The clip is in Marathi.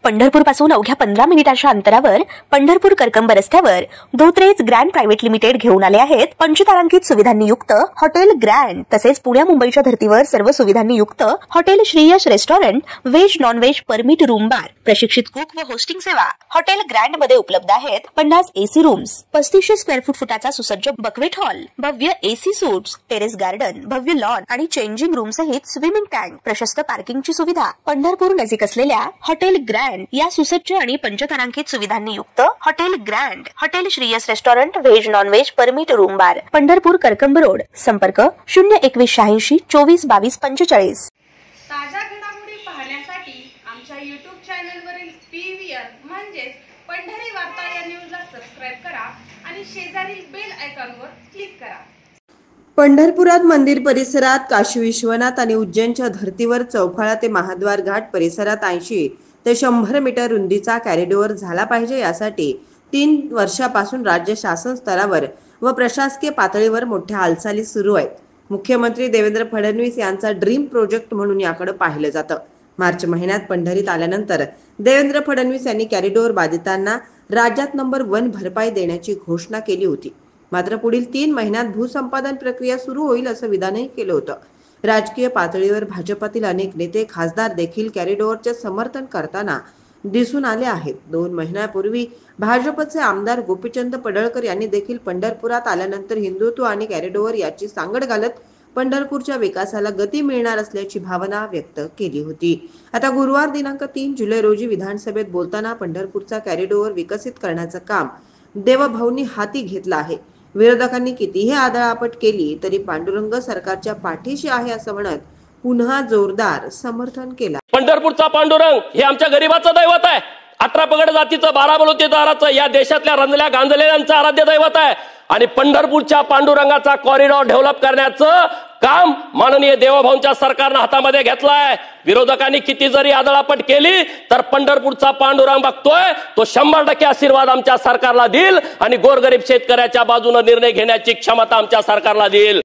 पंढरपूर पासून अवघ्या 15 मिनिटांच्या अंतरावर पंढरपूर करकंब रस्त्यावर धोत्रेज ग्रँड प्रायव्हेट लिमिटेड घेऊन आले आहेत पंचतारांकित सुविधांनी युक्त हॉटेल ग्रँड। तसेच पुण्या मुंबईच्या धर्तीवर सर्व सुविधांनी युक्त hotel Shriyash restaurant, veg non veg permit room bar, प्रशिक्षित कुक व होस्टिंग सेवा। हॉटेल ग्रँड मध्ये उपलब्ध आहेत 50 एसी रूम्स, 3500 स्क्वेअर फूट फुटाचा सुसज्ज बक्वेट हॉल, भव्य एसी सूट्स, टेरेस गार्डन, भव्य लॉन आणि चेंजिंग रूम सहित स्विमिंग टँक, प्रशस्त पार्किंगची सुविधा। पंढरपूर नजीक असलेल्या हॉटेल ग्रँड या सुसज्ज आणि पंचतारांकित सुविधांनी युक्त hotel grand, hotel Shriyas restaurant, veg non veg permit room बार, पंढरपूर करकंब रोड। संपर्क 02186 24 22 45। ताज्या घडामोडी पाहण्यासाठी आमच्या YouTube चॅनलवरील PVR म्हणजेच पंढरी वार्ता या न्यूजला सबस्क्राइब करा आणि शेजारील बेल आयकॉनवर क्लिक करा। पंढरपुरात मंदिर परिसरात काशी विश्वनाथ आणि उज्जैनच्या धर्तीवर चौफाळा ते महाद्वार घाट परिसरात 80 ते 100 मीटर रुंदीचा कॉरिडॉर झाला पाहिजे। यासाठी 3 वर्षापासून राज्य शासन स्तरावर व प्रशासकीय पातळीवर मोठ्या हालचाली सुरू आहेत। मुख्यमंत्री देवेंद्र फडणवीस यांचा ड्रीम प्रोजेक्ट म्हणून याकडे पाहिलं जातं। मार्च महिन्यात पंढरीत आल्यानंतर देवेंद्र फडणवीस यांनी कॉरिडॉर बाधितांना राज्यात नंबर 1 भरपाई देण्याची घोषणा केली होती। मात्र पुढील 3 महिन्यात भूसंपादन प्रक्रिया सुरू होईल असं विधानही केलं होतं। राजकीय पातळीवर भाजपातील अनेक नेते, खासदार देखील कॉरिडॉरचे समर्थन करताना दिसून आले आहेत। 2 महिन्यापूर्वी भाजपचे आमदार गोपीचंद पडळकर यांनी देखील पंढरपुरात आल्यानंतर हिंदुत्व आणि कॉरिडॉर याची सांगड घालत पंढरपूरच्या विकासाला गती मिळणार असल्याची भावना व्यक्त केली होती। आता गुरुवार दिनांक 3 जुलै रोजी विधानसभेत बोलताना पंढरपूरचा कॉरिडॉर विकसित करण्याचं काम देवभाऊंनी हाती घेतलं आहे। विरोधकांनी कितीही आदळआपट केली तरी पांडुरंग सरकारच्या पाठीशी आहे असं म्हणत पुन्हा जोरदार समर्थन केलं। पंढरपूरचा पांडुरंग हे आमच्या गरिबाचं दैवत आहे। 18 पगड जातीचं, 12 बलुतेदाराचं, या देशातल्या रंजल्या गांजलेल्यांचं आराध्य दैवत आहे आणि पंढरपूरच्या पांडुरंगाचा कॉरिडॉर डेव्हलप करण्याचं काम माननीय देवभाऊंच्या सरकारनं हातामध्ये घेतलंय। विरोधकांनी किती जरी आदळआपट केली तर पंढरपूरचा पांडुरंग बघतोय तो 100% आशीर्वाद आमच्या सरकारला देईल आणि गोरगरीब शेतकऱ्याच्या बाजूने निर्णय घेण्याची क्षमता आमच्या सरकारला देईल।